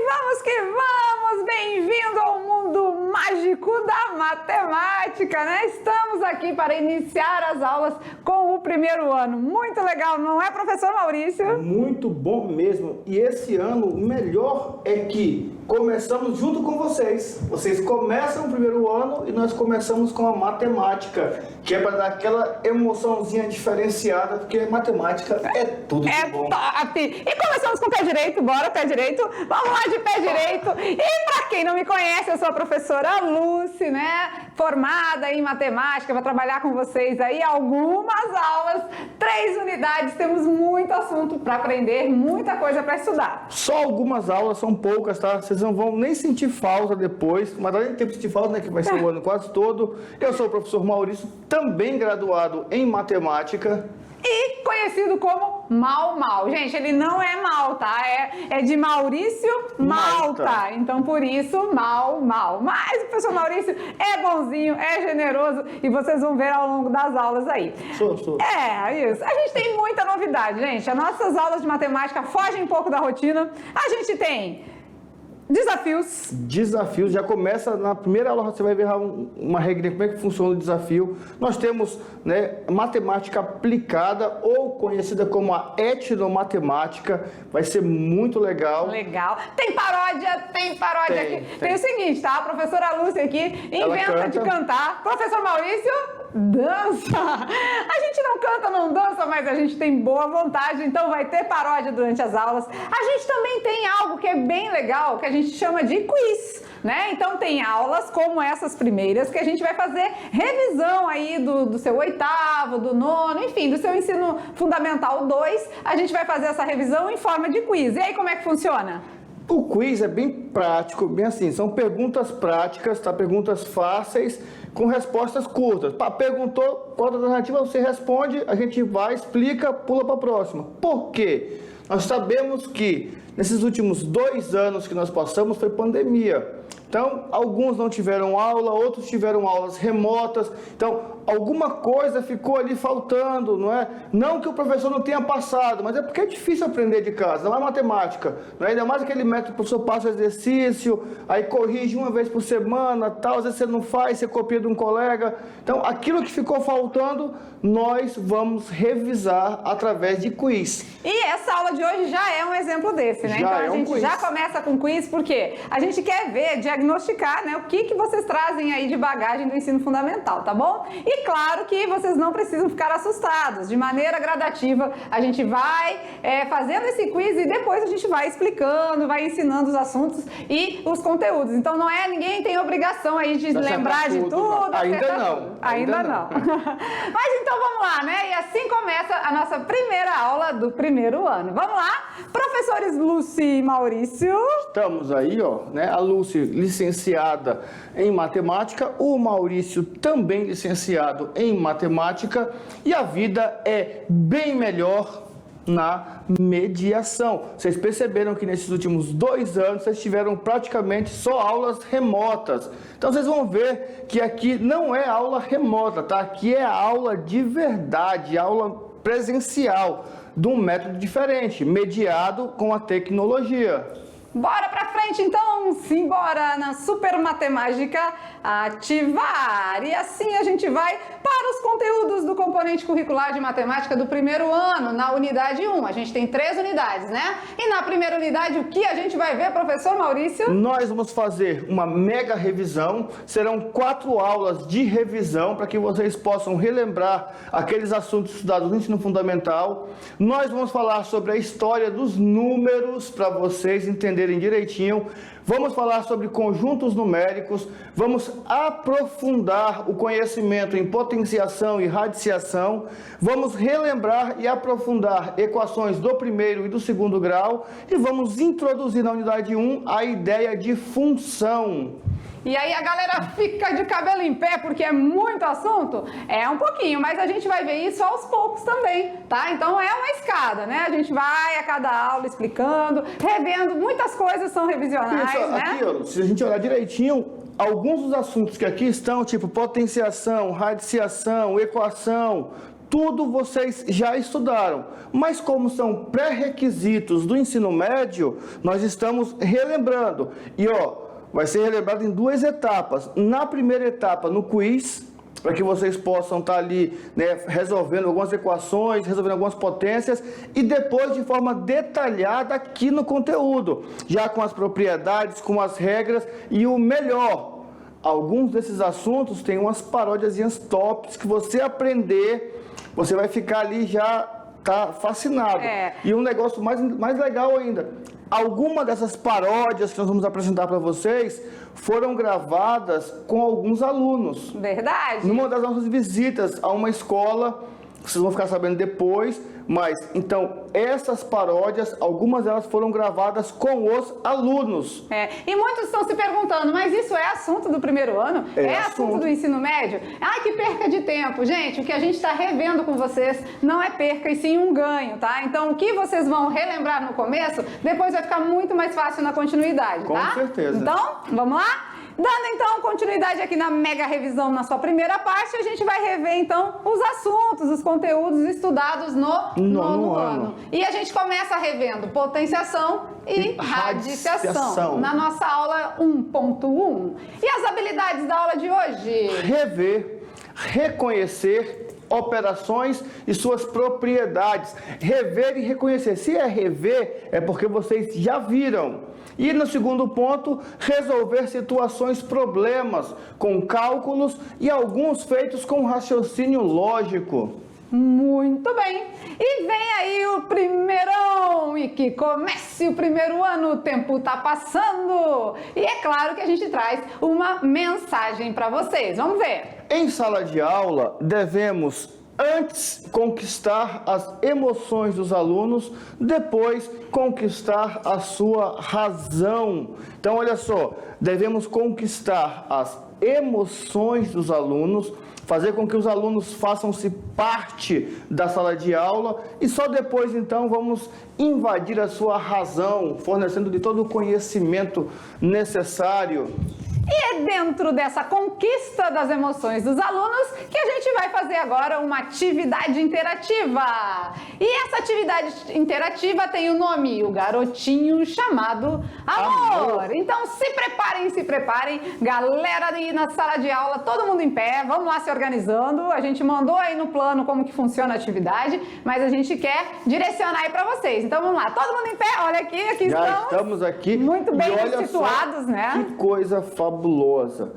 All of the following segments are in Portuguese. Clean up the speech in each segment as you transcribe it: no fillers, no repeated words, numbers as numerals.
vamos que vamos! Bem-vindo ao mundo mágico da matemática, né? Estamos aqui para iniciar as aulas com o primeiro ano. Muito legal, não é, professor Maurício? Muito bom mesmo. E esse ano, o melhor é que começamos junto com vocês. Vocês começam o primeiro ano e nós começamos com a matemática, que é para dar aquela emoçãozinha diferenciada, porque matemática é tudo de bom. É top! E começamos com o pé direito, bora, pé direito. Vamos lá de pé direito. E para quem não me conhece, eu sou a professora Lucy, né? Formada em matemática, vou trabalhar com vocês aí algumas aulas, 3 unidades, temos muito assunto para aprender, muita coisa para estudar. Só algumas aulas, são poucas, tá? Vocês não vão nem sentir falta depois, mas além de tempo de sentir falta, né, que vai ser o ano quase todo, eu sou o professor Maurício, também graduado em matemática. E conhecido como Mal. Gente, ele não é mal, tá? É de Maurício Malta. Então, por isso, Mal. Mas o professor Maurício é bonzinho, é generoso e vocês vão ver ao longo das aulas aí. Sou. É, isso. A gente tem muita novidade, gente. As nossas aulas de matemática fogem um pouco da rotina. A gente tem desafios, já começa na primeira aula, você vai ver uma regra, como é que funciona o desafio. Nós temos, né, matemática aplicada, ou conhecida como a etnomatemática, vai ser muito legal. Legal. Tem paródia aqui. Tem o seguinte, tá? A professora Lúcia aqui inventa de cantar. Professor Maurício dança. A gente não canta, não dança, mas a gente tem boa vontade, então vai ter paródia durante as aulas. A gente também tem algo que é bem legal, que a gente chama de quiz, né? Então tem aulas como essas primeiras, que a gente vai fazer revisão aí do seu 8º, do 9º, enfim, do seu ensino fundamental 2. A gente vai fazer essa revisão em forma de quiz. E aí, como é que funciona? O quiz é bem prático, bem assim, são perguntas práticas, tá? Perguntas fáceis, com respostas curtas. Perguntou, qual alternativa você responde, a gente vai, explica, pula para a próxima. Por quê? Nós sabemos que nesses últimos 2 anos que nós passamos foi pandemia. Então, alguns não tiveram aula, outros tiveram aulas remotas. Então, alguma coisa ficou ali faltando, não é? Não que o professor não tenha passado, mas é porque é difícil aprender de casa, não é matemática. Não é? Ainda mais aquele método que o professor passa o exercício, aí corrige uma vez por semana, tal, às vezes você não faz, você copia de um colega. Então, aquilo que ficou faltando, nós vamos revisar através de quiz. E essa aula de hoje já é um exemplo desse, né? Então, a gente já começa com quiz, porque a gente quer ver, diagnosticar, né, o que vocês trazem aí de bagagem do ensino fundamental, tá bom? E claro que vocês não precisam ficar assustados. De maneira gradativa, a gente vai fazendo esse quiz e depois a gente vai explicando, vai ensinando os assuntos e os conteúdos. Então ninguém tem obrigação aí de lembrar de tudo. Ainda não. Mas então vamos lá, né? E assim começa a nossa primeira aula do primeiro ano. Vamos lá? Professores Lucy e Maurício. Estamos aí, ó, né? A Lucy, licenciada em matemática, o Maurício também licenciado em matemática, e a vida é bem melhor na mediação. Vocês perceberam que nesses últimos 2 anos vocês tiveram praticamente só aulas remotas. Então vocês vão ver que aqui não é aula remota, tá? Aqui é aula de verdade, aula presencial, de um método diferente, mediado com a tecnologia. Bora pra frente então, simbora na Super Matemática ativar! E assim a gente vai para os conteúdos do componente curricular de matemática do primeiro ano, na unidade 1. A gente tem 3 unidades, né? E na primeira unidade, o que a gente vai ver, professor Maurício? Nós vamos fazer uma mega revisão, serão 4 aulas de revisão para que vocês possam relembrar aqueles assuntos estudados no ensino fundamental. Nós vamos falar sobre a história dos números para vocês entenderem direitinho. Vamos falar sobre conjuntos numéricos, vamos aprofundar o conhecimento em potenciação e radiciação, vamos relembrar e aprofundar equações do primeiro e do segundo grau e vamos introduzir na unidade 1 a ideia de função. E aí a galera fica de cabelo em pé porque é muito assunto? É um pouquinho, mas a gente vai ver isso aos poucos também, tá? Então é uma escada, né? A gente vai a cada aula explicando, revendo, muitas coisas são revisionais, isso, né? Aqui, ó, se a gente olhar direitinho, alguns dos assuntos que aqui estão, tipo potenciação, radiciação, equação, tudo vocês já estudaram, mas como são pré-requisitos do ensino médio, nós estamos relembrando. E vai ser relembrado em 2 etapas. Na primeira etapa, no quiz, para que vocês possam estar ali, né, resolvendo algumas equações, resolvendo algumas potências, e depois de forma detalhada aqui no conteúdo, já com as propriedades, com as regras e o melhor. Alguns desses assuntos têm umas paródiazinhas tops que você aprender, você vai ficar ali já fascinado. E um negócio mais legal ainda, alguma dessas paródias que nós vamos apresentar para vocês foram gravadas com alguns alunos. Verdade. Numa das nossas visitas a uma escola, vocês vão ficar sabendo depois, mas então essas paródias, algumas delas foram gravadas com os alunos. E muitos estão se perguntando, mas isso é assunto do primeiro ano? É assunto do ensino médio? Ai, que perca de tempo. Gente, o que a gente está revendo com vocês não é perca e sim um ganho, tá? Então, o que vocês vão relembrar no começo, depois vai ficar muito mais fácil na continuidade, tá? Com certeza. Então, vamos lá? Dando então continuidade aqui na mega revisão na sua primeira parte, a gente vai rever então os assuntos, os conteúdos estudados no nono ano. E a gente começa revendo potenciação e radiciação na nossa aula 1.1. E as habilidades da aula de hoje? Rever, reconhecer operações e suas propriedades. Rever e reconhecer. Se é rever, é porque vocês já viram. E no segundo ponto, resolver situações, problemas com cálculos e alguns feitos com raciocínio lógico. Muito bem. E vem aí o primeirão e que comece o primeiro ano, o tempo tá passando. E é claro que a gente traz uma mensagem para vocês. Vamos ver. Em sala de aula, devemos antes conquistar as emoções dos alunos, depois conquistar a sua razão. Então, olha só, devemos conquistar as emoções dos alunos, fazer com que os alunos façam-se parte da sala de aula e só depois, então, vamos invadir a sua razão, fornecendo-lhe todo o conhecimento necessário. E é dentro dessa conquista das emoções dos alunos que a gente vai fazer agora uma atividade interativa. E essa atividade interativa tem o nome, o garotinho chamado Amor. Então se preparem, galera aí na sala de aula, todo mundo em pé, vamos lá se organizando. A gente mandou aí no plano como que funciona a atividade, mas a gente quer direcionar aí para vocês. Então vamos lá, todo mundo em pé, olha aqui já estamos aqui. Muito bem situados, né? Que coisa fabulosa.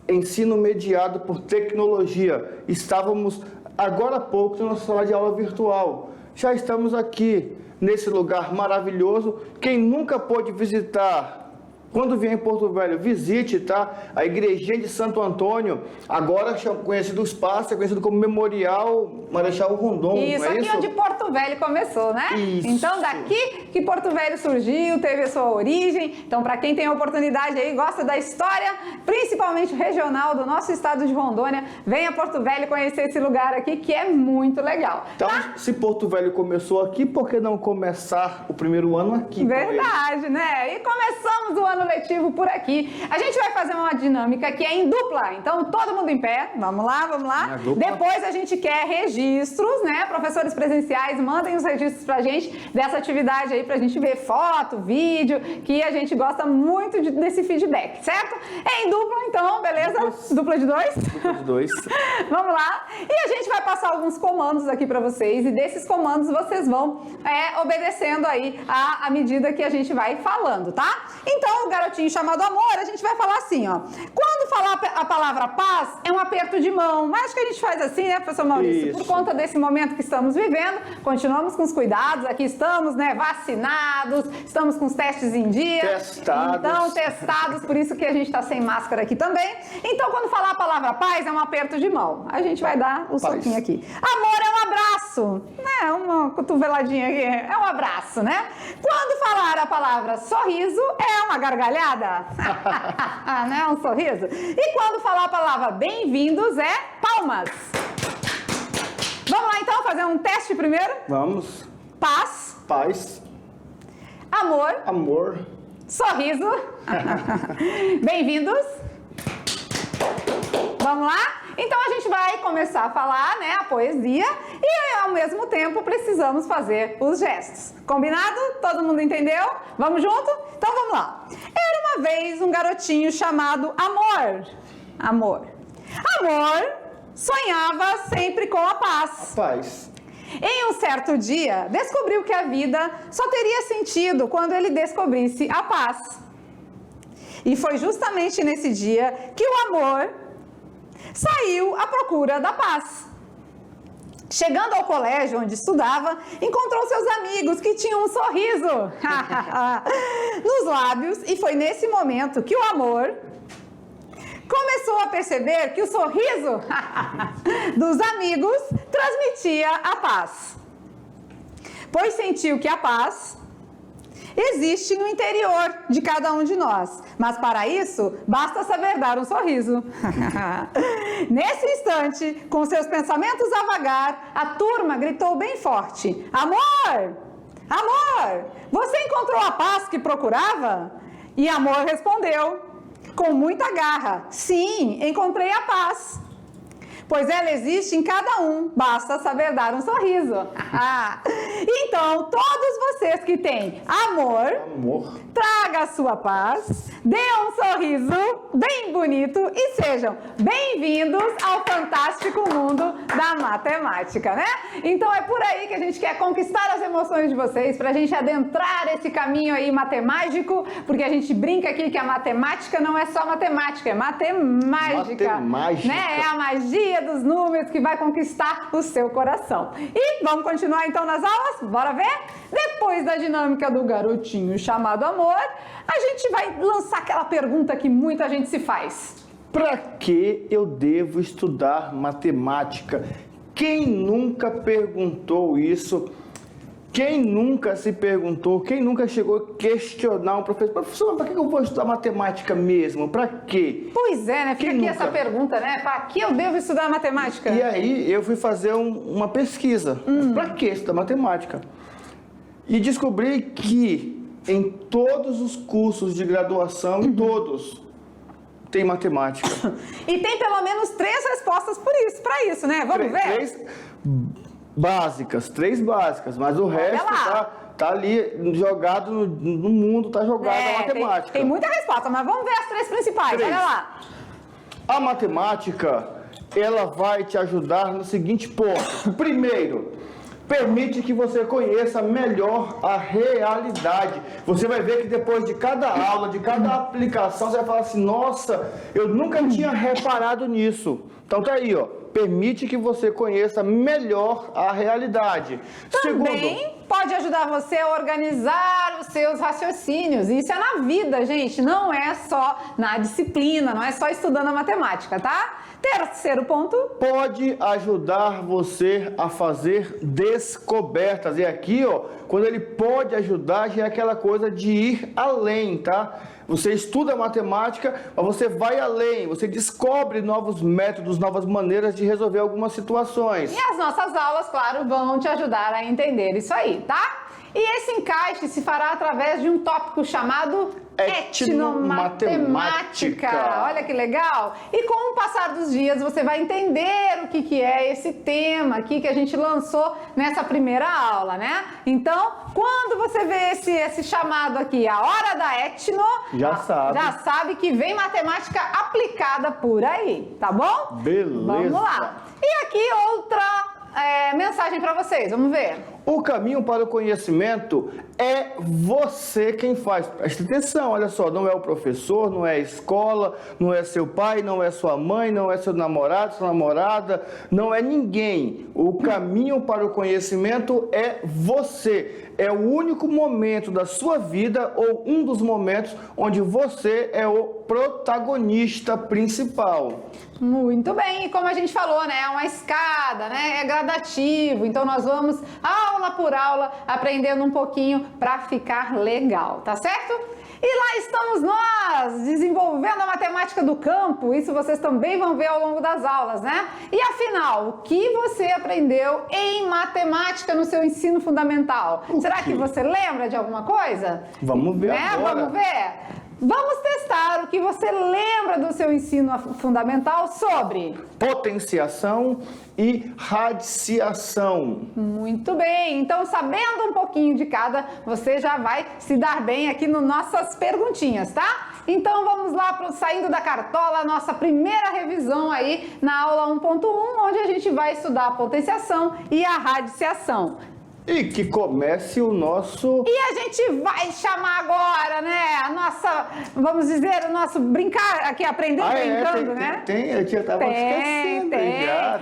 Ensino mediado por tecnologia. Estávamos agora há pouco na sala de aula virtual. Já estamos aqui nesse lugar maravilhoso. Quem nunca pôde visitar, quando vier em Porto Velho, visite, tá? A igrejinha de Santo Antônio, agora conhecido o espaço, é conhecido como Memorial Marechal Rondon. Isso, aqui onde Porto Velho começou, né? Isso. Então, daqui que Porto Velho surgiu, teve a sua origem. Então, para quem tem a oportunidade aí, gosta da história, principalmente regional do nosso estado de Rondônia, venha a Porto Velho conhecer esse lugar aqui, que é muito legal. Então, se Porto Velho começou aqui, por que não começar o primeiro ano aqui? Verdade, né? E começamos o ano letivo por aqui. A gente vai fazer uma dinâmica que é em dupla. Então, todo mundo em pé. Vamos lá. Depois a gente quer registros, né? Professores presenciais, mandem os registros pra gente dessa atividade aí, pra gente ver foto, vídeo, que a gente gosta muito desse feedback, certo? É em dupla, então, beleza? Dupla de 2? Dupla de 2. Vamos lá. E a gente vai passar alguns comandos aqui pra vocês, e desses comandos vocês vão obedecendo aí à medida que a gente vai falando, tá? Então, o garotinho chamado Amor, a gente vai falar assim, ó. Quando falar a palavra paz, é um aperto de mão. Mas acho que a gente faz assim, né, professor Maurício? Isso. Por conta desse momento que estamos vivendo, continuamos com os cuidados. Aqui estamos, né, vacinados, estamos com os testes em dia. Testados. Então, testados, por isso que a gente está sem máscara aqui também. Então, quando falar a palavra paz, é um aperto de mão. A gente vai dar o soquinho aqui. Amor é um abraço, né? Uma cotoveladinha aqui. É um abraço, né? Quando falar a palavra sorriso, é uma gargalhada. Né? Um sorriso. E quando falar a palavra bem-vindos, é palmas. Vamos lá, então, fazer um teste primeiro? Vamos. Paz. Paz. Amor. Amor. Sorriso. Bem-vindos. Vamos lá? Então a gente vai começar a falar, né, a poesia e ao mesmo tempo precisamos fazer os gestos. Combinado? Todo mundo entendeu? Vamos junto? Então vamos lá. Era uma vez um garotinho chamado Amor. Amor sonhava sempre com a paz. Paz. Em um certo dia, descobriu que a vida só teria sentido quando ele descobrisse a paz. E foi justamente nesse dia que o amor saiu à procura da paz. Chegando ao colégio onde estudava, encontrou seus amigos que tinham um sorriso nos lábios, e foi nesse momento que o amor começou a perceber que o sorriso dos amigos transmitia a paz. Pois sentiu que a paz existe no interior de cada um de nós, mas para isso basta saber dar um sorriso. Nesse instante, com seus pensamentos a vagar, a turma gritou bem forte: Amor! Amor! Você encontrou a paz que procurava? E Amor respondeu com muita garra: Sim, encontrei a paz. Pois ela existe em cada um, basta saber dar um sorriso. Então, todos vocês que têm amor, traga a sua paz, dê um sorriso bem bonito e sejam bem-vindos ao fantástico mundo da matemática, né? Então é por aí que a gente quer conquistar as emoções de vocês, pra gente adentrar esse caminho aí matemático, porque a gente brinca aqui que a matemática não é só matemática, é matemágica. Né? É a magia dos números que vai conquistar o seu coração. E vamos continuar então nas aulas? Bora ver? Depois da dinâmica do garotinho chamado Amor, a gente vai lançar aquela pergunta que muita gente se faz. Para que eu devo estudar matemática? Quem nunca perguntou isso? Quem nunca se perguntou? Quem nunca chegou a questionar um professor? Professor, para que eu vou estudar matemática mesmo? Para quê? Pois é, né? Fica aqui essa pergunta, né? Para que eu devo estudar matemática? E aí eu fui fazer uma pesquisa. Para que estudar matemática? E descobri que em todos os cursos de graduação, em todos, tem matemática. E tem pelo menos 3 respostas para isso, né? Vamos ver? 3 básicas, mas o resto tá ali jogado no mundo, tá jogado na matemática. Tem muita resposta, mas vamos ver as 3 principais, olha lá. A matemática, ela vai te ajudar no seguinte ponto. Primeiro, permite que você conheça melhor a realidade. Você vai ver que depois de cada aula, de cada aplicação, você vai falar assim, nossa, eu nunca tinha reparado nisso. Então tá aí, ó. Permite que você conheça melhor a realidade. Também pode ajudar você a organizar os seus raciocínios. Isso é na vida, gente. Não é só na disciplina, não é só estudando a matemática, tá? Terceiro ponto. Pode ajudar você a fazer descobertas. E aqui, ó, quando ele pode ajudar, já é aquela coisa de ir além, tá? Você estuda matemática, mas você vai além, você descobre novos métodos, novas maneiras de resolver algumas situações. E as nossas aulas, claro, vão te ajudar a entender isso aí, tá? E esse encaixe se fará através de um tópico chamado etnomatemática. Olha que legal! E com o passar dos dias você vai entender o que é esse tema aqui que a gente lançou nessa primeira aula, né? Então, quando você vê esse chamado aqui, a hora da etno, já sabe que vem matemática aplicada por aí, tá bom? Beleza! Vamos lá! E aqui outra mensagem para vocês, vamos ver. O caminho para o conhecimento é você quem faz. Presta atenção, olha só, não é o professor, não é a escola, não é seu pai, não é sua mãe, não é seu namorado, sua namorada, não é ninguém. O caminho para o conhecimento é você. É o único momento da sua vida ou um dos momentos onde você é o protagonista principal. Muito bem, e como a gente falou, né, é uma escada, né, é gradativo, então nós vamos aula por aula aprendendo um pouquinho para ficar legal, tá certo? E lá estamos nós, desenvolvendo a matemática do campo, isso vocês também vão ver ao longo das aulas, né? E afinal, o que você aprendeu em matemática no seu ensino fundamental? Será que você lembra de alguma coisa? Vamos ver agora. Vamos ver? Vamos testar o que você lembra do seu ensino fundamental sobre potenciação e radiciação. Muito bem, então sabendo um pouquinho de cada, você já vai se dar bem aqui nas nossas perguntinhas, tá? Então vamos lá para saindo da cartola, nossa primeira revisão aí na aula 1.1, onde a gente vai estudar a potenciação e a radiciação. E que comece o nosso... E a gente vai chamar agora, né, a nossa, vamos dizer, o nosso brincar, aqui aprender brincando, né? Eu já estava esquecendo.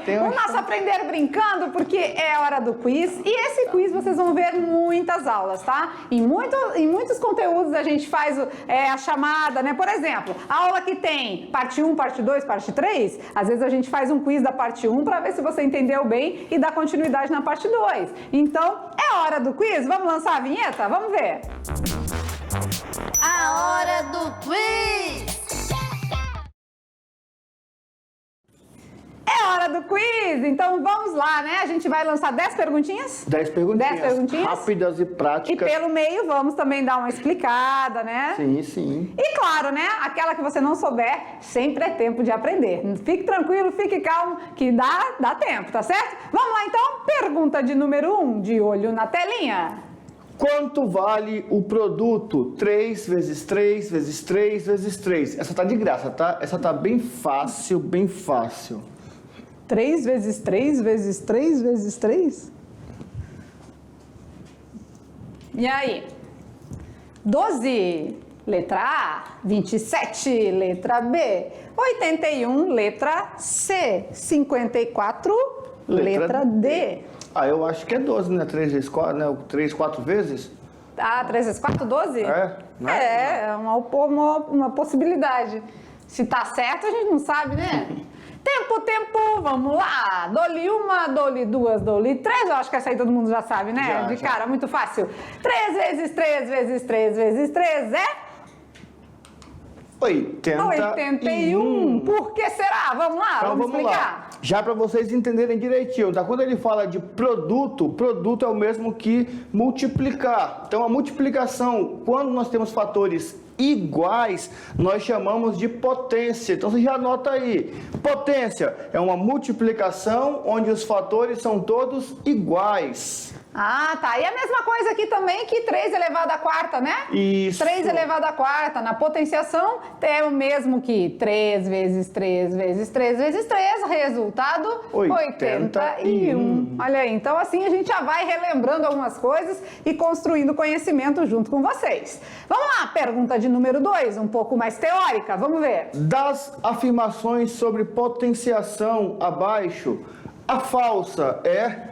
Tem. O nosso aprender brincando, porque é hora do quiz. E esse quiz vocês vão ver muitas aulas, tá? Em muitos conteúdos a gente faz a chamada, né? Por exemplo, a aula que tem parte 1, parte 2, parte 3, às vezes a gente faz um quiz da parte 1 para ver se você entendeu bem e dá continuidade na parte 2. Então, é hora do quiz? Vamos lançar a vinheta? Vamos ver! A hora do quiz! É hora do quiz! Então vamos lá, né? A gente vai lançar 10 perguntinhas? 10 perguntinhas. 10 perguntinhas. Rápidas e práticas. E pelo meio vamos também dar uma explicada, né? Sim, sim. E claro, né? Aquela que você não souber, sempre é tempo de aprender. Fique tranquilo, fique calmo, que dá tempo, tá certo? Vamos lá então? Pergunta de número 1, de olho na telinha. Quanto vale o produto 3 vezes 3 vezes 3 vezes 3? Essa tá de graça, tá? Essa tá bem fácil, bem fácil. 3 vezes 3 vezes 3 vezes 3? E aí? 12, letra A. 27, letra B. 81, letra C. 54, letra D. Eu acho que é 12, né? 3 vezes 4, né? 3, 4 vezes? 3 vezes 4, 12? Né? É uma possibilidade. Se tá certo, a gente não sabe, né? Tempo, vamos lá. Dou-lhe uma, dou-lhe duas, dou-lhe três. Eu acho que essa aí todo mundo já sabe, né? Já. Cara, muito fácil. 3 vezes 3 vezes 3 vezes 3 é? 81. Por que será? Vamos lá, então, vamos explicar. Lá. Já para vocês entenderem direitinho, tá? Quando ele fala de produto, produto é o mesmo que multiplicar. Então, a multiplicação, quando nós temos fatores iguais, nós chamamos de potência. Então, você já anota aí. Potência é uma multiplicação onde os fatores são todos iguais. Tá. E a mesma coisa aqui também que 3 elevado à quarta, né? Isso. 3 elevado à quarta. Na potenciação é o mesmo que 3 vezes 3 vezes 3 vezes 3, resultado 81. Olha aí, então assim a gente já vai relembrando algumas coisas e construindo conhecimento junto com vocês. Vamos lá, pergunta de número 2, um pouco mais teórica, vamos ver. Das afirmações sobre potenciação abaixo, a falsa é...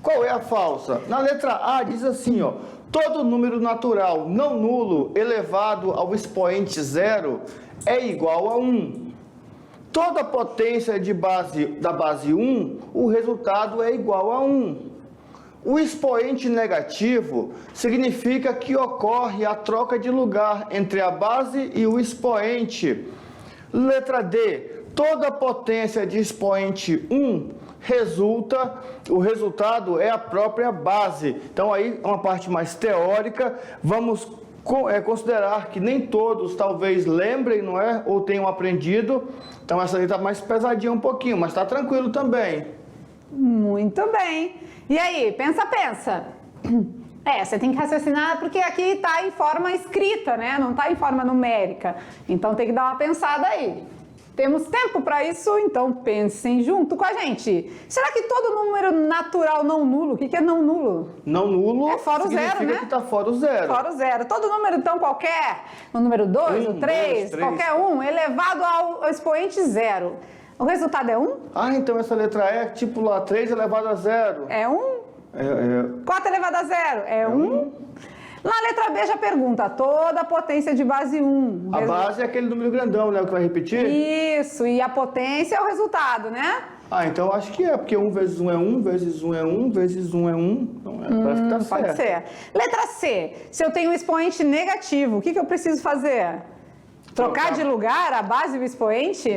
Qual é a falsa? Na letra A diz assim, ó, todo número natural não nulo elevado ao expoente zero é igual a 1. Toda potência da base 1, o resultado é igual a 1. O expoente negativo significa que ocorre a troca de lugar entre a base e o expoente. Letra D, toda potência de expoente 1 o resultado é a própria base. Então aí é uma parte mais teórica, vamos considerar que nem todos talvez lembrem, não é? Ou tenham aprendido, então essa aí está mais pesadinha um pouquinho, mas está tranquilo também. Muito bem. E aí, pensa. Você tem que raciocinar porque aqui está em forma escrita, né? Não está em forma numérica. Então tem que dar uma pensada aí. Temos tempo para isso, então pensem junto com a gente. Será que todo número natural não nulo? O que é não nulo? Não nulo é fora o zero, né? Significa que está fora o zero. Fora o zero. Todo número, então, qualquer, o número 2, o 3, qualquer um, elevado ao expoente zero. O resultado é 1? Então essa letra E é tipo lá, 3 elevado a zero. É 1? 4 elevado a zero? É 1? Na letra B já pergunta, toda a potência de base 1. A base é aquele número grandão, né? O que vai repetir? Isso, e a potência é o resultado, né? Então acho que é, porque 1 vezes 1 é 1, vezes 1 é 1, vezes 1 é 1. Então parece que tá certo. Pode ser. Letra C, se eu tenho um expoente negativo, o que eu preciso fazer? Trocar de lugar a base e o expoente?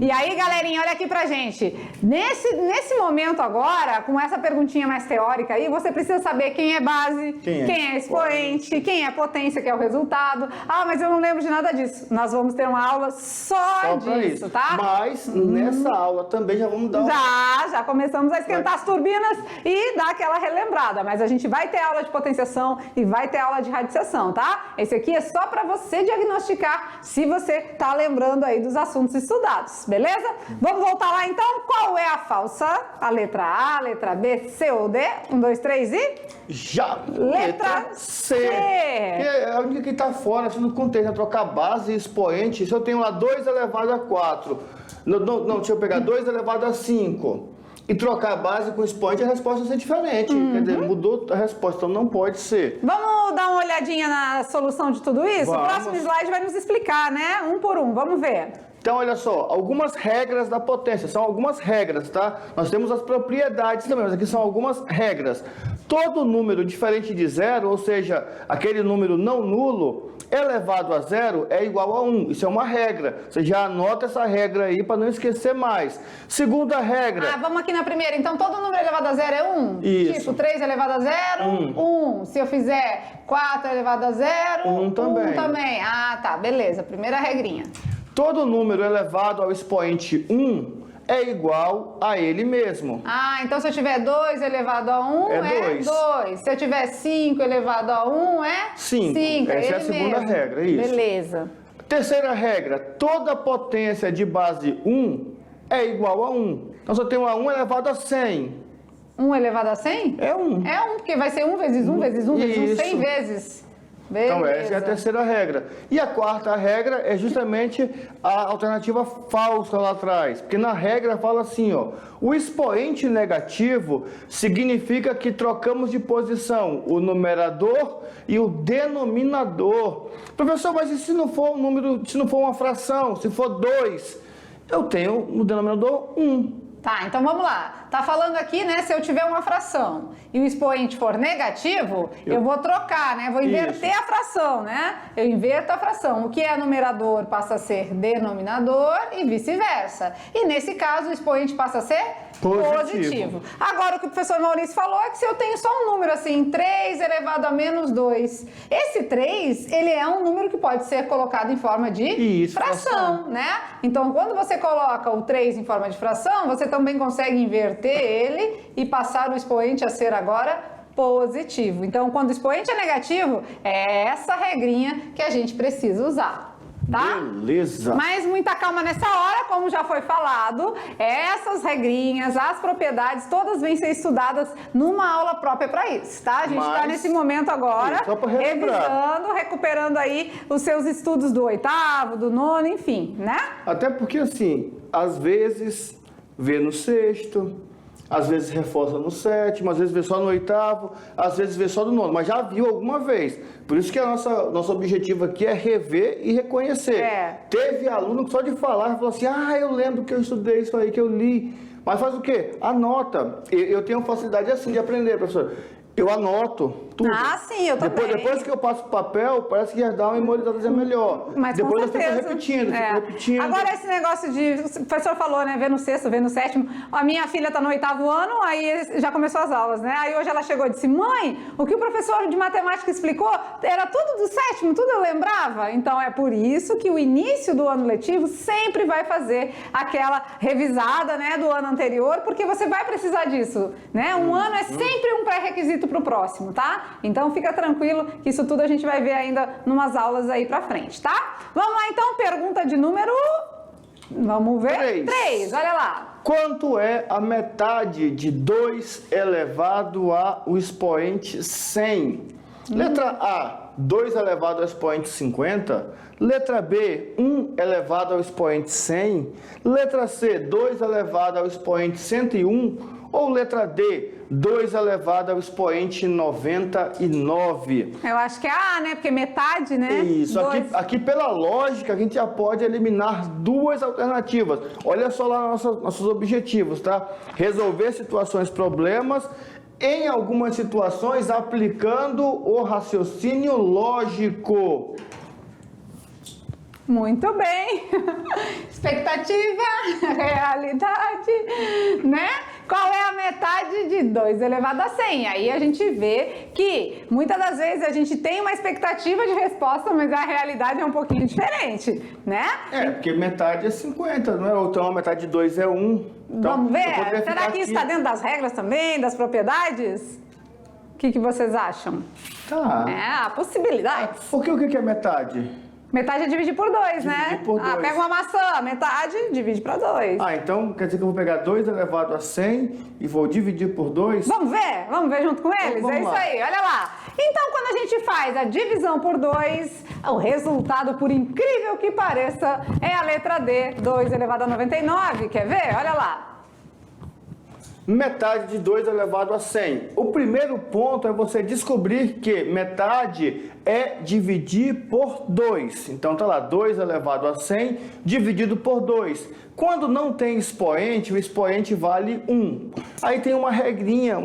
E aí, galerinha, olha aqui pra gente. Nesse momento agora, com essa perguntinha mais teórica aí, você precisa saber quem é base, quem é expoente, quem é potência, que é o resultado. Ah, mas eu não lembro de nada disso. Nós vamos ter uma aula só disso, tá? Mas nessa aula também já vamos dar Já começamos a esquentar as turbinas e dar aquela relembrada. Mas a gente vai ter aula de potenciação e vai ter aula de radiação, tá? Esse aqui é só pra você diagnosticar se você tá lembrando aí dos assuntos estudados, beleza? Vamos voltar lá então? Qual é a falsa? A letra A, a letra B, C ou D? 1, 2, 3 e... Já! Letra C. Que é a única que está fora, assim, no contexto, né? Trocar base e expoente. Se eu tenho lá 2 elevado a 4, não, deixa eu pegar 2 elevado a 5 e trocar a base com expoente, a resposta vai ser diferente. Quer dizer, mudou a resposta, então não pode ser. Vamos dar uma olhadinha na solução de tudo isso? Vamos. O próximo slide vai nos explicar, né? Um por um, vamos ver. Então, olha só, algumas regras da potência, são algumas regras, tá? Nós temos as propriedades também, mas aqui são algumas regras. Todo número diferente de zero, ou seja, aquele número não nulo, elevado a zero é igual a 1. Isso é uma regra. Você já anota essa regra aí para não esquecer mais. Segunda regra. Vamos aqui na primeira. Então, todo número elevado a zero é 1? Isso. Tipo, 3 elevado a zero, 1. Se eu fizer 4 elevado a zero, 1 também. 1 também. Ah, tá. Beleza. Primeira regrinha. Todo número elevado ao expoente 1 é igual a ele mesmo. Então se eu tiver 2 elevado a 1 É 2. Se eu tiver 5 elevado a 1 é 5. Essa é a segunda regra, isso. Beleza. Terceira regra, toda potência de base 1 é igual a 1. Então, se eu tenho a 1 elevado a 100. 1 elevado a 100? É 1. É 1, porque vai ser 1 vezes 1 vezes 1 vezes 1, Isso. 100 vezes. Beleza. Então, essa é a terceira regra. E a quarta regra é justamente a alternativa falsa lá atrás. Porque na regra fala assim, ó, o expoente negativo significa que trocamos de posição o numerador e o denominador. Professor, mas e se não for um número, se não for uma fração, se for 2, eu tenho no denominador 1. Tá, então vamos lá. Tá falando aqui, né, se eu tiver uma fração e o expoente for negativo, eu vou trocar, né? Vou inverter a fração, né? Eu inverto a fração. O que é numerador passa a ser denominador e vice-versa. E nesse caso, o expoente passa a ser positivo. Agora, o que o professor Maurício falou é que se eu tenho só um número assim, 3 elevado a menos 2, esse 3, ele é um número que pode ser colocado em forma de fração, né? Então, quando você coloca o 3 em forma de fração, você também consegue inverter ele e passar o expoente a ser agora positivo. Então, quando o expoente é negativo, é essa regrinha que a gente precisa usar. Tá? Beleza. Mas muita calma nessa hora, como já foi falado, essas regrinhas, as propriedades, todas vêm ser estudadas numa aula própria para isso, tá? A gente está nesse momento agora, revisando, recuperando aí os seus estudos do 8º, do 9º, enfim, né? Até porque, assim, às vezes vê no 6º, às vezes reforça no 7º, às vezes vê só no 8º, às vezes vê só no 9º, mas já viu alguma vez. Por isso que nosso objetivo aqui é rever e reconhecer. Teve aluno que só de falar falou assim, eu lembro que eu estudei isso aí, que eu li. Mas faz o quê? Anota. Eu tenho facilidade assim de aprender, professor. Eu anoto tudo. Sim, eu também. Depois que eu passo o papel, parece que já dá uma memorização melhor. Mas depois com certeza. eu fico repetindo. Agora esse negócio de, o professor falou, né, ver no 6º, ver no 7º. A minha filha tá no 8º ano, aí já começou as aulas, né? Aí hoje ela chegou e disse, mãe, o que o professor de matemática explicou era tudo do 7º, tudo eu lembrava. Então é por isso que o início do ano letivo sempre vai fazer aquela revisada, né, do ano anterior, porque você vai precisar disso, né? Um ano é sempre um pré-requisito para o próximo, tá? Então fica tranquilo que isso tudo a gente vai ver ainda numas aulas aí pra frente, tá? Vamos lá então, pergunta de número... Vamos ver? 3, olha lá. Quanto é a metade de 2 elevado ao expoente 100? Letra A, 2 elevado ao expoente 50. Letra B, 1 elevado ao expoente 100. Letra C, 2 elevado ao expoente 101. Ou letra D, 2 elevado ao expoente 99. Eu acho que é A, né? Porque metade, né? Isso. Aqui pela lógica, a gente já pode eliminar 2 alternativas. Olha só lá nossos objetivos, tá? Resolver situações, problemas, em algumas situações, aplicando o raciocínio lógico. Muito bem. Expectativa, realidade, né? Qual é a metade de 2 elevado a 100? Aí a gente vê que muitas das vezes a gente tem uma expectativa de resposta, mas a realidade é um pouquinho diferente, né? Porque metade é 50, não é? Ou então a metade de 2 é 1. Então, vamos ver? Será que isso está dentro das regras também, das propriedades? O que vocês acham? Tá. É, a possibilidade. Porque o que é metade? Metade é dividir por 2, né? Dividir por 2. Pega uma maçã, metade, divide para 2. Então quer dizer que eu vou pegar 2 elevado a 100 e vou dividir por 2? Vamos ver junto com eles? Vamos Isso lá. aí, olha lá. Então, quando a gente faz a divisão por 2, o resultado, por incrível que pareça, é a letra D, 2 elevado a 99. Quer ver? Olha lá. Metade de 2 elevado a 100. O primeiro ponto é você descobrir que metade é dividir por 2. Então tá lá, 2 elevado a 100 dividido por 2. Quando não tem expoente, o expoente vale 1. Aí tem uma regrinha,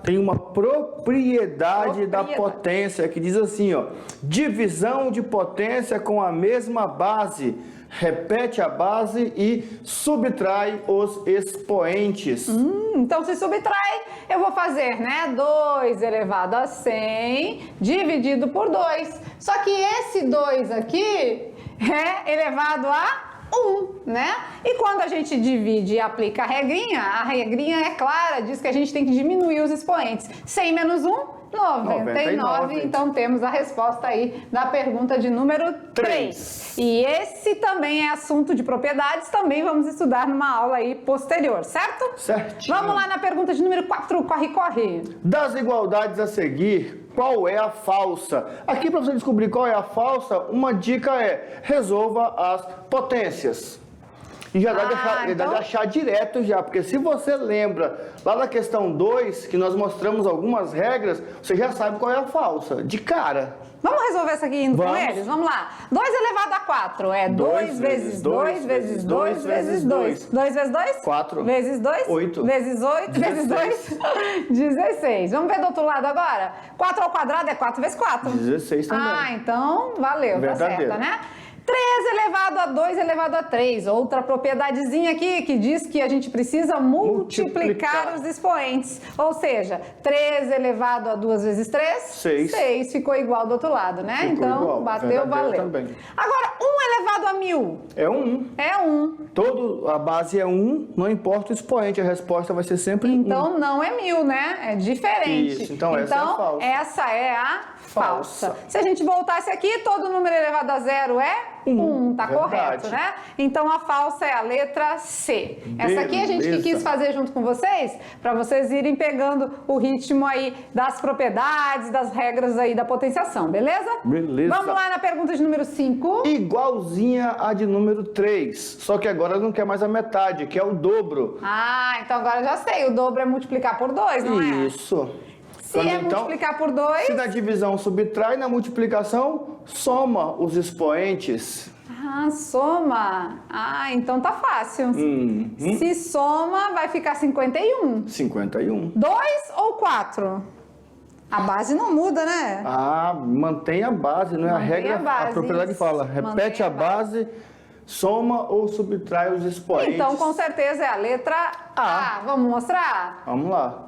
tem uma propriedade da potência que diz assim, ó, divisão de potência com a mesma base. Repete a base e subtrai os expoentes. Então, se subtrai, eu vou fazer, né? 2 elevado a 100 dividido por 2. Só que esse 2 aqui é elevado a 1, né? E quando a gente divide e aplica a regrinha é clara, diz que a gente tem que diminuir os expoentes. 100 menos 1, 99. Então temos a resposta aí da pergunta de número 3. E esse também é assunto de propriedades, também vamos estudar numa aula aí posterior, certo? Certinho. Vamos lá na pergunta de número 4, corre. Das igualdades a seguir, qual é a falsa? Aqui, para você descobrir qual é a falsa, uma dica é resolva as potências. E já dá de achar direto já, porque se você lembra lá da questão 2, que nós mostramos algumas regras, você já sabe qual é a falsa, de cara. Vamos resolver isso aqui indo com eles? Vamos lá. 2 elevado a 4 é 2 vezes 2 vezes 2 vezes 2. 2 vezes 2? 4. Vezes 2? 8. Vezes 8? Vezes 2? 16. Vamos ver do outro lado agora? 4 ao quadrado é 4 vezes 4. 16 também. Então valeu, verdadeiro. Tá certa, né? 3 elevado a 2 elevado a 3. Outra propriedadezinha aqui que diz que a gente precisa multiplicar os expoentes. Ou seja, 3 elevado a 2 vezes 3? 6. 6 ficou igual do outro lado, né? Ficou então, igual. bateu, valeu. Também. Agora, 1 elevado a 1000? É 1. É 1. A base é 1, não importa o expoente, a resposta vai ser sempre 1. Então, não é 1000, né? É diferente. Isso, então essa é a falsa. Essa é a falsa. Se a gente voltasse aqui, todo número elevado a 0 é 1, tá verdade. correto, né? Então a falsa é a letra C. Essa aqui a gente quis fazer junto com vocês, para vocês irem pegando o ritmo aí das propriedades, das regras aí da potenciação, beleza? Beleza. Vamos lá na pergunta de número 5. Igualzinha a de número 3, só que agora não quer mais a metade, que é o dobro. Então agora eu já sei, o dobro é multiplicar por 2, não é? Isso. Se é multiplicar por 2... Se na divisão subtrai, na multiplicação soma os expoentes. Soma. Então tá fácil. Se soma, vai ficar 51. 51. 2 ou 4? A base não muda, né? Mantém a base, não é? A regra, base, a propriedade fala, repete a base, soma ou subtrai os expoentes. Então, com certeza, é a letra A. Vamos mostrar? Vamos lá.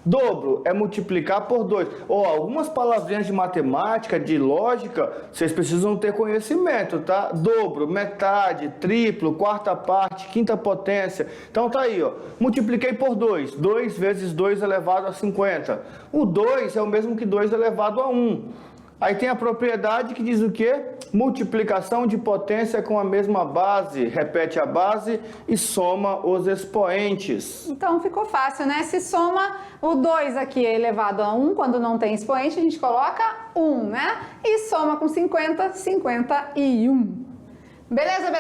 Dobro é multiplicar por 2. Algumas palavrinhas de matemática, de lógica, vocês precisam ter conhecimento, tá? Dobro, metade, triplo, quarta parte, quinta potência. Então tá aí, multipliquei por 2. 2 vezes 2 elevado a 50. O 2 é o mesmo que 2 elevado a 1. Aí tem a propriedade que diz o quê? Multiplicação de potência com a mesma base. Repete a base e soma os expoentes. Então ficou fácil, né? Se soma, o 2 aqui é elevado a 1, quando não tem expoente, a gente coloca 1, né? E soma com 50, 51. Beleza?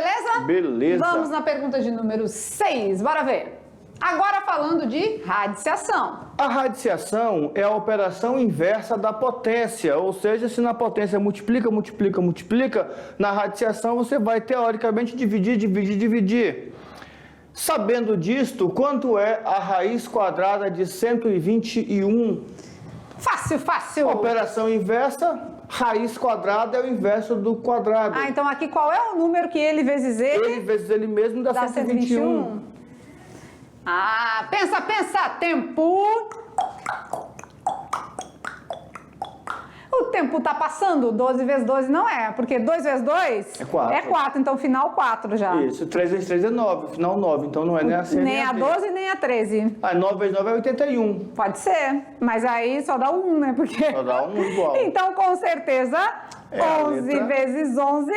Beleza. Vamos na pergunta de número 6, bora ver. Agora falando de radiciação. A radiciação é a operação inversa da potência, ou seja, se na potência multiplica, na radiciação você vai teoricamente dividir. Sabendo disto, quanto é a raiz quadrada de 121? Fácil, fácil. Operação inversa, raiz quadrada é o inverso do quadrado. Ah, então aqui qual é o número que ele vezes Ele vezes ele mesmo dá 121. Ah, pensa, tempo. O tempo tá passando, 12 vezes 12 não é, porque 2 vezes 2 É 4. É 4, então final 4 já. Isso, 3 vezes 3 é 9, final 9, então não é nem a C Nem a D. 12 nem a 13. Ah, 9 vezes 9 é 81. Pode ser, mas aí só dá o 1, né? Porque... Só dá um igual. Então, com certeza, É a 11 letra... vezes 11,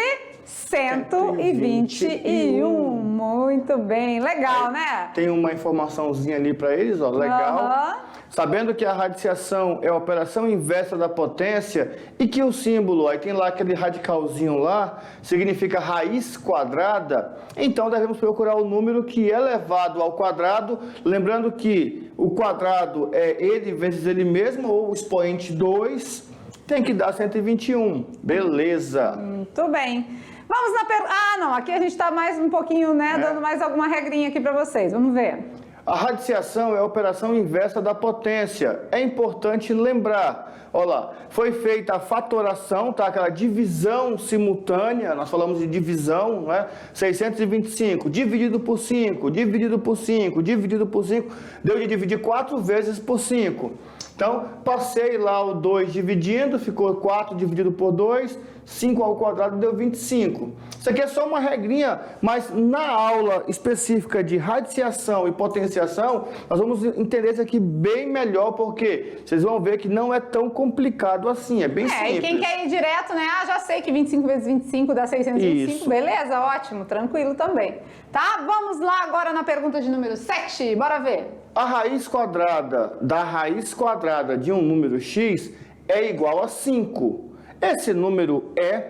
121. Muito bem, legal, né? Tem uma informaçãozinha ali para eles, ó, legal. Aham. Sabendo que a radiciação é a operação inversa da potência e que o símbolo, aí tem lá aquele radicalzinho lá, significa raiz quadrada, então devemos procurar o número que é elevado ao quadrado, lembrando que o quadrado é ele vezes ele mesmo, ou o expoente 2, tem que dar 121. Beleza. Muito bem. Vamos na pergunta. Ah, não, aqui a gente está mais um pouquinho, né, dando mais alguma regrinha aqui para vocês. Vamos ver. A radiciação é a operação inversa da potência. É importante lembrar, olha lá, foi feita a fatoração, tá? Aquela divisão simultânea, nós falamos de divisão, não é? 625 dividido por 5, dividido por 5, dividido por 5, deu de dividir 4 vezes por 5. Então, passei lá o 2 dividindo, ficou 4 dividido por 2, 5 ao quadrado deu 25. Isso aqui é só uma regrinha, mas na aula específica de radiciação e potenciação, nós vamos entender isso aqui bem melhor, porque vocês vão ver que não é tão complicado assim, é bem simples. E quem quer ir direto, né? Ah, já sei que 25 vezes 25 dá 625, Isso. beleza? Ótimo, tranquilo também. Tá? Vamos lá agora na pergunta de número 7, bora ver. A raiz quadrada da raiz quadrada de um número x é igual a 5. Esse número é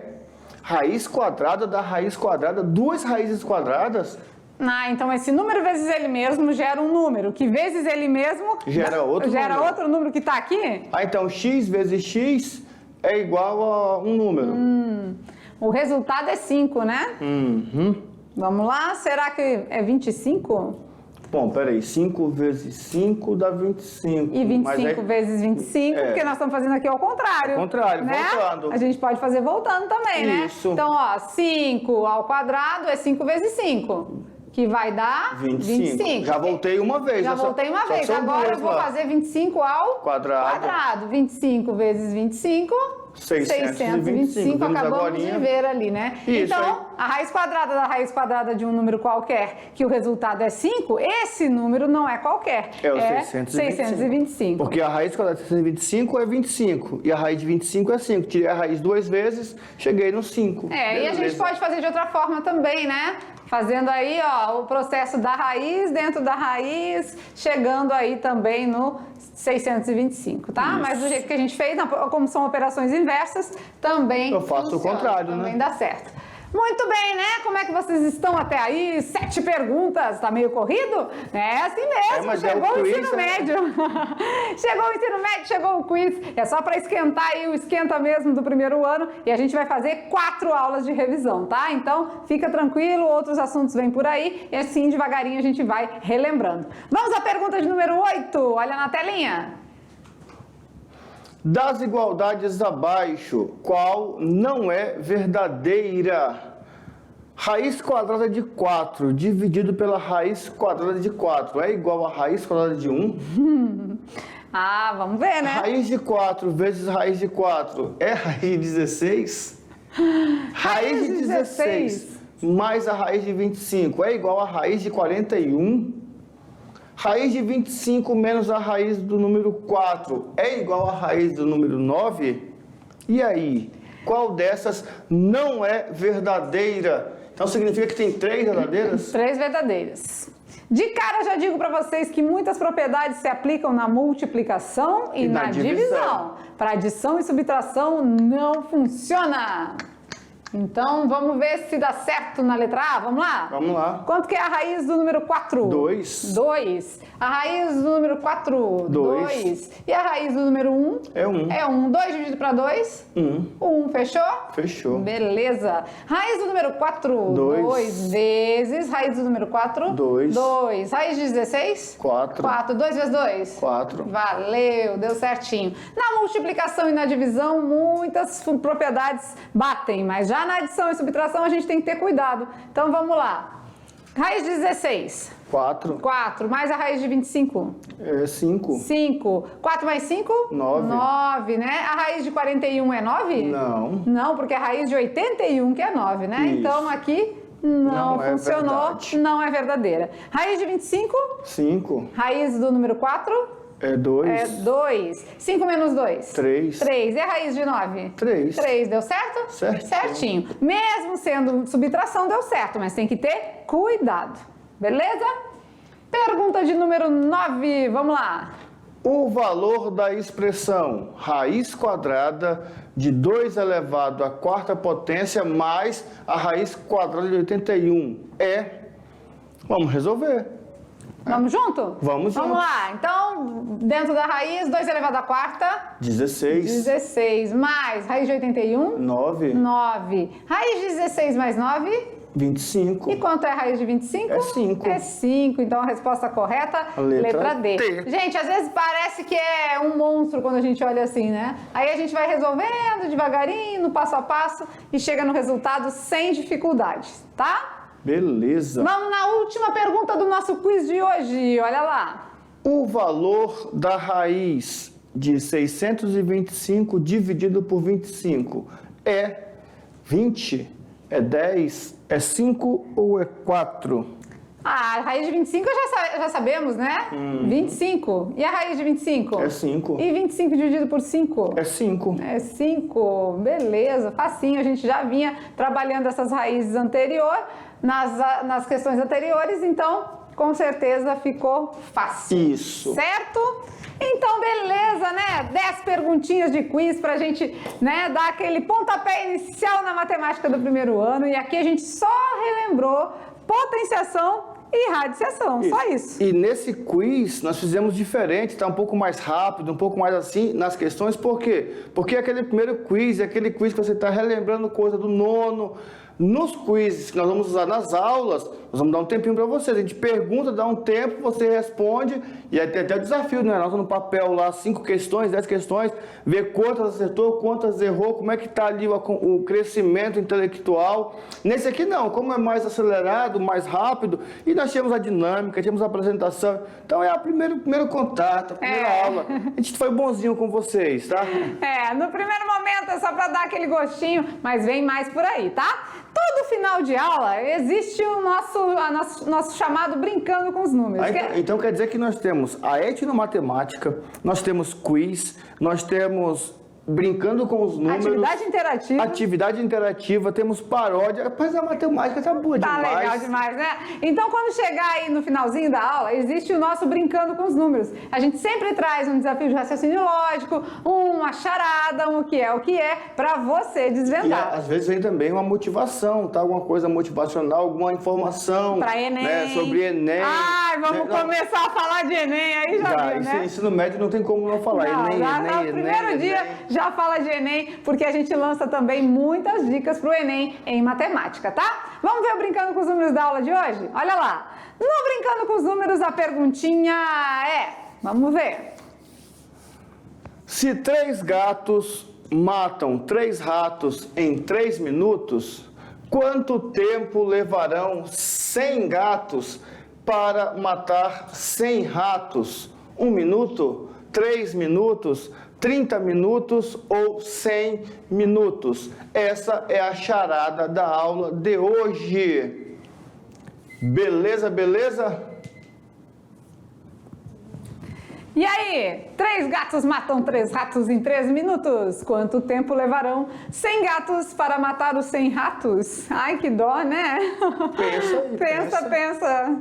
raiz quadrada da raiz quadrada, duas raízes quadradas. Ah, então esse número vezes ele mesmo gera um número, que vezes ele mesmo Gera outro número. outro número que está aqui? Ah, então x vezes x é igual a um número. O resultado é 5, né? Vamos lá, será que é 25? Bom, peraí, 5 vezes 5 dá 25. E 25 Mas aí- vezes 25, porque nós estamos fazendo aqui ao contrário. Ao contrário, né? voltando. A gente pode fazer voltando também, né? Isso. Então, ó, 5 ao quadrado é 5 vezes 5, que vai dar 25. Já voltei uma vez. Já voltei uma vez. são Agora duas eu vou lá. fazer 25 ao Quadrado. 25 vezes 25... 625, Vimos acabamos de agorinha. ver ali, né? Isso, então, aí. a raiz quadrada da raiz quadrada de um número qualquer, que o resultado é 5, esse número não é qualquer. É o 625. 625. Porque a raiz quadrada de 625 é 25. E a raiz de 25 é 5. Tirei a raiz duas vezes, cheguei no 5. E a gente pode fazer de outra forma também, né? Fazendo aí, ó, o processo da raiz dentro da raiz, chegando aí também no 625, tá? Isso. Mas do jeito que a gente fez, como são operações inversas, também Eu faço funciona, o contrário, também né? dá certo. Muito bem, né? Como é que vocês estão até aí? 7 perguntas, tá meio corrido? É assim mesmo, mas chegou é o o quiz, ensino né? médio. Chegou o ensino médio, chegou o quiz. É só para esquentar aí o esquenta mesmo do primeiro ano e a gente vai fazer 4 aulas de revisão, tá? Então, fica tranquilo, outros assuntos vêm por aí e assim devagarinho a gente vai relembrando. Vamos à pergunta de número 8, olha na telinha. Das igualdades abaixo, qual não é verdadeira? Raiz quadrada de 4 dividido pela raiz quadrada de 4 é igual a raiz quadrada de 1? Ah, vamos ver, né? Raiz de 4 vezes raiz de 4 é raiz de 16? Raiz de 16 mais a raiz de 25 é igual a raiz de 41? Raiz de 25 menos a raiz do número 4 é igual a raiz do número 9? E aí, qual dessas não é verdadeira? Então significa que tem 3 verdadeiras? 3 verdadeiras. De cara, já digo para vocês que muitas propriedades se aplicam na multiplicação e na divisão. Para adição e subtração não funciona. Então, vamos ver se dá certo na letra A. Vamos lá? Vamos lá. Quanto que é a raiz do número 4? 2. 2. A raiz do número 4? Dois. 2. E a raiz do número 1? É 1. É 1. 2 dividido para 2? 1. Fechou? Fechou. Beleza. Raiz do número 4? Dois. 2 vezes. Raiz do número 4? Dois. 2. Raiz de 16? 4. 4. 2 vezes 2? 4. Valeu, deu certinho. Na multiplicação e na divisão, muitas propriedades batem, mas já na adição e subtração a gente tem que ter cuidado. Então vamos lá. Raiz de 16. 4. 4. Mais a raiz de 25. É 5. 5. 4 mais 5? 9. 9, né? A raiz de 41 é 9? Não. Não, porque a raiz de 81 que é 9, né? Isso. Então aqui não Não é funcionou, verdade. não é verdadeira. Raiz de 25? 5. Raiz do número 4? É 2. É 2. 5 menos 2? 3. 3. E a raiz de 9? 3. 3. Deu certo? Certinho. Certinho. Mesmo sendo subtração, deu certo, mas tem que ter cuidado. Beleza? Pergunta de número 9. Vamos lá. O valor da expressão raiz quadrada de 2 elevado à quarta potência mais a raiz quadrada de 81 é... Vamos resolver. Vamos junto? Vamos junto. Vamos lá. Então, dentro da raiz, 2 elevado à quarta, 16. 16. Mais raiz de 81, 9. 9. Raiz de 16 mais 9... 25. E quanto é a raiz de 25? É 5. É 5. Então a resposta correta, A letra D. T. Gente, às vezes parece que é um monstro quando a gente olha assim, né? Aí a gente vai resolvendo devagarinho, no passo a passo, e chega no resultado sem dificuldades, tá? Beleza. Vamos na última pergunta do nosso quiz de hoje. Olha lá. O valor da raiz de 625 dividido por 25 é 20, é 10, é 5 ou é 4? Ah, a raiz de 25 já sabemos, né? 25. E a raiz de 25? É 5. E 25 dividido por 5? É 5. É 5, beleza, facinho, a gente já vinha trabalhando essas raízes nas questões anteriores, então com certeza ficou fácil. Isso. Certo? Então, beleza, né? 10 perguntinhas de quiz pra gente, né, dar aquele pontapé inicial na matemática do primeiro ano, e aqui a gente só relembrou potenciação e radiciação, só isso. E nesse quiz nós fizemos diferente, tá um pouco mais rápido, um pouco mais assim nas questões, por quê? Porque aquele primeiro quiz é aquele quiz que você está relembrando coisa do nono. Nos quizzes que nós vamos usar nas aulas, nós vamos dar um tempinho para vocês. A gente pergunta, dá um tempo, você responde, e aí tem até o desafio, né? Nós no papel lá, 5 questões, 10 questões, ver quantas acertou, quantas errou, como é que está ali o crescimento intelectual. Nesse aqui não, como é mais acelerado, mais rápido, e nós tínhamos a dinâmica, tínhamos a apresentação. Então é o primeiro contato, a primeira aula. A gente foi bonzinho com vocês, tá? No primeiro momento é só para dar aquele gostinho, mas vem mais por aí, tá? Todo final de aula existe o nosso chamado brincando com os números. Então quer dizer que nós temos a etnomatemática, nós temos quiz, nós temos brincando com os números. Atividade interativa, temos paródia. Rapaz, a matemática tá boa demais. Tá legal demais, né? Então, quando chegar aí no finalzinho da aula, existe o nosso brincando com os números. A gente sempre traz um desafio de raciocínio lógico, uma charada, o que é, pra você desvendar. E às vezes vem também uma motivação, tá? Alguma coisa motivacional, alguma informação. Pra Enem. Né? Sobre Enem. Ai, vamos começar a falar de Enem aí, já viu, né? Ensino médio não tem como não falar. Enem. Primeiro dia já fala de Enem, porque a gente lança também muitas dicas pro Enem em matemática, tá? Vamos ver o Brincando com os Números da aula de hoje? Olha lá. No Brincando com os Números, a perguntinha vamos ver. Se 3 gatos matam 3 ratos em 3 minutos, quanto tempo levarão 100 gatos para matar 100 ratos? 1 minuto? 3 minutos? 30 minutos ou 100 minutos? Essa é a charada da aula de hoje. Beleza, beleza? E aí, 3 gatos matam 3 ratos em 3 minutos? Quanto tempo levarão 100 gatos para matar os 100 ratos? Ai, que dó, né? Pensa.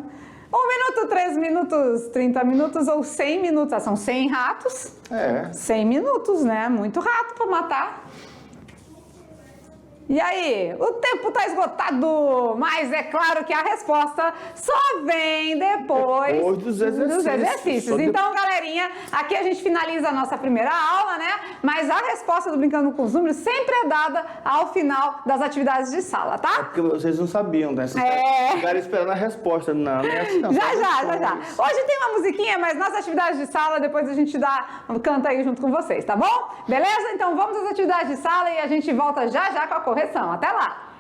1 minuto, 3 minutos, 30 minutos ou 100 minutos? São 100 ratos. 100 minutos, né? Muito rato para matar. E aí, o tempo está esgotado, mas é claro que a resposta só vem depois dos exercícios. Então, galerinha, aqui a gente finaliza a nossa primeira aula, né? Mas a resposta do Brincando com os Números sempre é dada ao final das atividades de sala, tá? É porque vocês não sabiam, né? Vocês ficaram esperando a resposta. Não é assim não. Já. Hoje tem uma musiquinha, mas nas atividades de sala, depois a gente canta aí junto com vocês, tá bom? Beleza? Então vamos às atividades de sala e a gente volta já com a correção. Até lá!